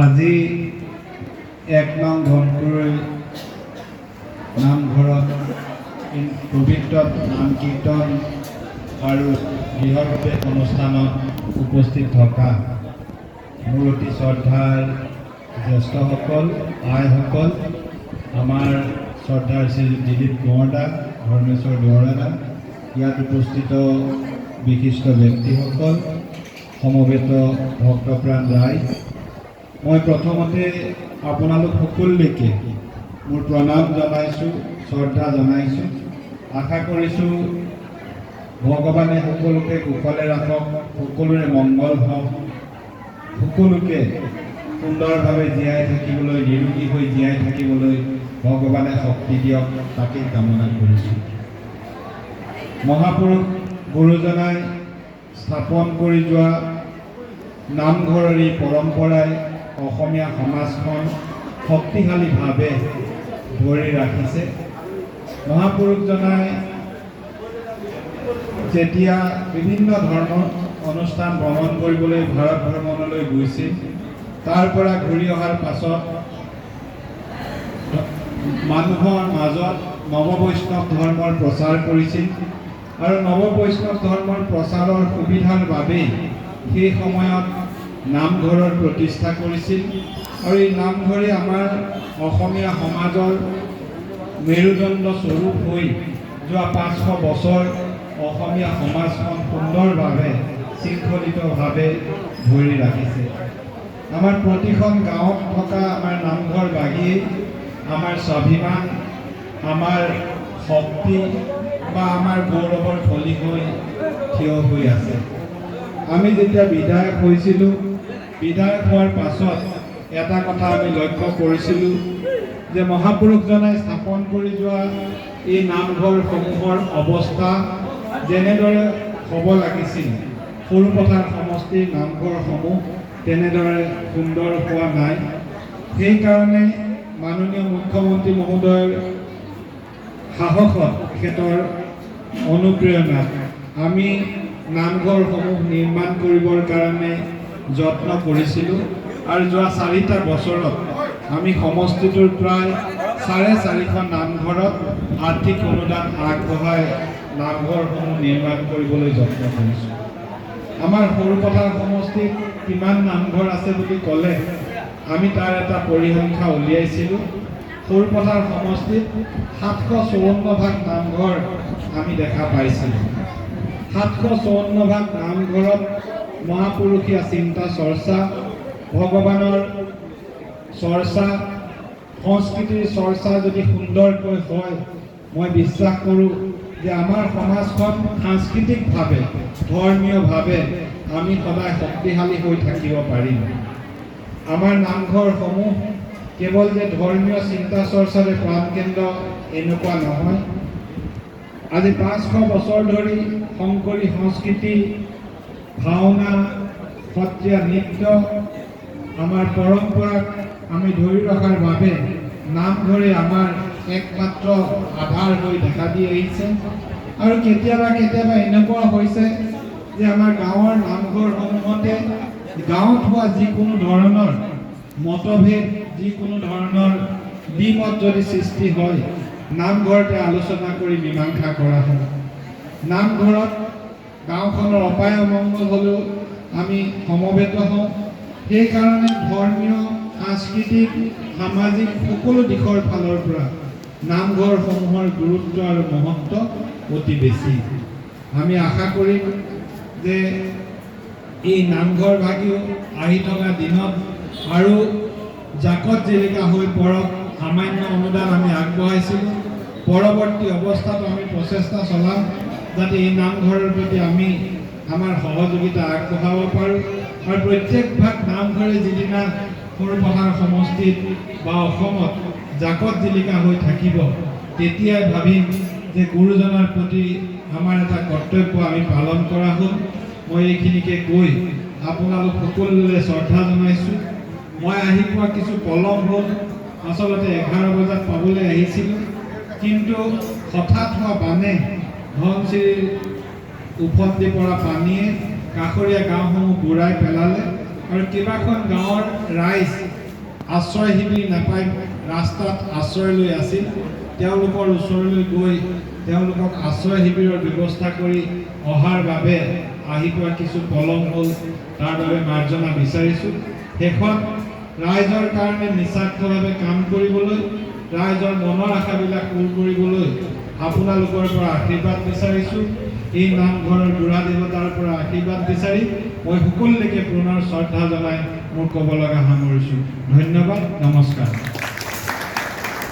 আজি ১ নং ধনকুৰৈ নামঘৰত পবিত্ৰ নাম কীৰ্তন আৰু গৃহপ্ৰৱেশ অনুষ্ঠানত উপস্থিত থকা মোৰ অতি শ্ৰদ্ধাৰ জ্যেষ্ঠসকল, আইসকল, আমাৰ শ্ৰদ্ধাৰ শ্ৰী দিলীপ কোঁৱৰদা, ধৰ্মেশ্বৰ দুৱৰাদা, ইয়াত উপস্থিত বিশিষ্ট ব্যক্তিসকল, সমবেত ভক্তপ্ৰাণ ৰাইজ, মই প্ৰথমতে আপোনালোক সকলোলৈকে মোৰ প্ৰণাম জনাইছোঁ, শ্ৰদ্ধা জনাইছোঁ। আশা কৰিছোঁ ভগৱানে সকলোকে কুশলে ৰাখক, সকলোৰে মংগল হওক, সকলোকে সুন্দৰভাৱে জীয়াই থাকিবলৈ, নিৰোগী হৈ জীয়াই থাকিবলৈ ভগৱানে শক্তি দিয়ক, তাকেই কামনা কৰিছোঁ। মহাপুৰুষ গুৰুজনাই স্থাপন কৰি যোৱা নামঘৰৰ এই পৰম্পৰাই অসমীয়া সমাজখন শক্তিশালীভাৱে ধৰি ৰাখিছে। মহাপুৰুষজনাই যেতিয়া বিভিন্ন ধৰ্মৰ অনুষ্ঠান ভ্ৰমণ কৰিবলৈ ভাৰত ভ্ৰমণলৈ গৈছিল, তাৰ পৰা ঘূৰি অহাৰ পাছত মানুহৰ মাজত নৱবৈষ্ণৱ ধৰ্মৰ প্ৰচাৰ কৰিছিল আৰু নৱবৈষ্ণৱ ধৰ্মৰ প্ৰচাৰৰ সুবিধাৰ বাবেই সেই সময়ত নামঘৰৰ প্ৰতিষ্ঠা কৰিছিল আৰু এই নামঘৰে আমাৰ অসমীয়া সমাজৰ মেৰুদণ্ড স্বৰূপ হৈ যোৱা ৫০০ বছৰ অসমীয়া সমাজখন সুন্দৰভাৱে শৃংখলিতভাৱে ধৰি ৰাখিছে। আমাৰ প্ৰতিখন গাঁৱত থকা আমাৰ নামঘৰ বাগিয়ে আমাৰ স্বাভিমান, আমাৰ শক্তি বা আমাৰ গৌৰৱৰ থলী হৈ থিয় হৈ আছে। আমি যেতিয়া বিধায়ক হৈছিলোঁ, বিধায়ক হোৱাৰ পাছত এটা কথা আমি লক্ষ্য কৰিছিলোঁ যে মহাপুৰুষজনাই স্থাপন কৰি যোৱা এই নামঘৰসমূহৰ অৱস্থা যেনেদৰে হ'ব লাগিছিল, সৰুপথাৰ সমষ্টিৰ নামঘৰসমূহ তেনেদৰে সুন্দৰ হোৱা নাই। সেইকাৰণে মাননীয় মুখ্যমন্ত্ৰী মহোদয়ৰ সাহসত, তেখেতৰ অনুপ্ৰেৰণাত আমি নামঘৰসমূহ নিৰ্মাণ কৰিবৰ কাৰণে যত্ন কৰিছিলোঁ আৰু যোৱা ৪টা বছৰত আমি সমষ্টিটোৰ প্ৰায় ৪৫০ নামঘৰত আৰ্থিক অনুদান আগবঢ়াই নামঘৰসমূহ নিৰ্মাণ কৰিবলৈ যত্ন কৰিছোঁ। আমাৰ সৰুপথাৰ সমষ্টিত কিমান নামঘৰ আছে বুলি ক'লে আমি তাৰ এটা পৰিসংখ্যা উলিয়াইছিলোঁ। সৰুপথাৰ সমষ্টিত ৭৫৪ ভাগ নামঘৰ আমি দেখা পাইছিলোঁ। ৭৫৪ ভাগ নামঘৰত মহাপুৰুষীয়া চিন্তা চৰ্চা, ভগৱানৰ চৰ্চা, সংস্কৃতিৰ চৰ্চা যদি সুন্দৰকৈ হয়, মই বিশ্বাস কৰোঁ যে আমাৰ সমাজখন সাংস্কৃতিকভাৱে, ধৰ্মীয়ভাৱে আমি সদায় শক্তিশালী হৈ থাকিব পাৰিম। আমাৰ নামঘৰসমূহ কেৱল যে ধৰ্মীয় চিন্তা চৰ্চাৰে প্ৰাণকেন্দ্ৰ এনেকুৱা নহয়। আজি ৫০০ বছৰ ধৰি শংকৰী সংস্কৃতি, ভাওনা, সত্ৰীয়া নৃত্য, আমাৰ পৰম্পৰাক আমি ধৰি ৰখাৰ বাবে নামঘৰে আমাৰ একমাত্ৰ আধাৰ হৈ দেখা দি আহিছে। আৰু কেতিয়াবা কেতিয়াবা এনেকুৱা হৈছে যে আমাৰ গাঁৱৰ নামঘৰসমূহতে গাঁৱত হোৱা যিকোনো ধৰণৰ মতভেদ, যিকোনো ধৰণৰ দ্বিমত যদি সৃষ্টি হয়, নামঘৰতে আলোচনা কৰি মীমাংসা কৰা হয়। নামঘৰত গাঁওখনৰ অপায় অমংগল হ'লেও আমি সমবেত হওঁ। সেইকাৰণে ধৰ্মীয়, সাংস্কৃতিক, সামাজিক সকলো দিশৰ ফালৰ পৰা নামঘৰসমূহৰ গুৰুত্ব আৰু মহত্ব অতি বেছি। আমি আশা কৰিম যে এই নামঘৰ ভাগিও আহি থকা দিনত আৰু জাকত জিলিকা হৈ পৰক। সামান্য অনুদান আমি আগবঢ়াইছিলোঁ, পৰৱৰ্তী অৱস্থাত আমি প্ৰচেষ্টা চলাম যাতে এই নামঘৰৰ প্ৰতি আমি আমাৰ সহযোগিতা আগবঢ়াব পাৰোঁ আৰু প্ৰত্যেকভাগ নামঘৰে যিদিনা সৰুপথাৰ সমষ্টিত বা অসমত জাকত জিলিকা হৈ থাকিব, তেতিয়াই ভাবিম যে গুৰুজনাৰ প্ৰতি আমাৰ এটা কৰ্তব্য আমি পালন কৰা হ'ল। মই এইখিনিকে কৈ আপোনালোক সকলোলৈ শ্ৰদ্ধা জনাইছোঁ। মই আহি পোৱা কিছু পলম হ'ল, আচলতে 11 বজাত পাবলৈ আহিছিলোঁ, কিন্তু হঠাৎ হোৱা বানে, ধনশিৰিৰ উফন্দি পৰা পানীয়ে কাষৰীয়া গাঁওসমূহ বুৰাই পেলালে আৰু কেইবাখন গাঁৱৰ ৰাইজ আশ্ৰয় শিবিৰ নাপাই ৰাস্তাত আশ্ৰয় লৈ আছিল। তেওঁলোকৰ ওচৰলৈ গৈ তেওঁলোকক আশ্ৰয় শিবিৰৰ ব্যৱস্থা কৰি অহাৰ বাবে আহি পোৱা কিছু পলম হ'ল, তাৰ বাবে মাৰ্জনা বিচাৰিছোঁ। শেষত ৰাইজৰ কাৰণে নিস্বাৰ্থভাৱে কাম কৰিবলৈ, ৰাইজৰ মনৰ আশাবিলাক পূৰ কৰিবলৈ আপোনালোকৰ পৰা আশীৰ্বাদ বিচাৰিছোঁ। এই নামঘৰৰ বুঢ়া দেৱতাৰ পৰা আশীৰ্বাদ বিচাৰি মই সকলোলৈকে পুনৰ শ্ৰদ্ধা জনাই মোৰ ক'ব লগা সামৰিছোঁ। ধন্যবাদ, নমস্কাৰ।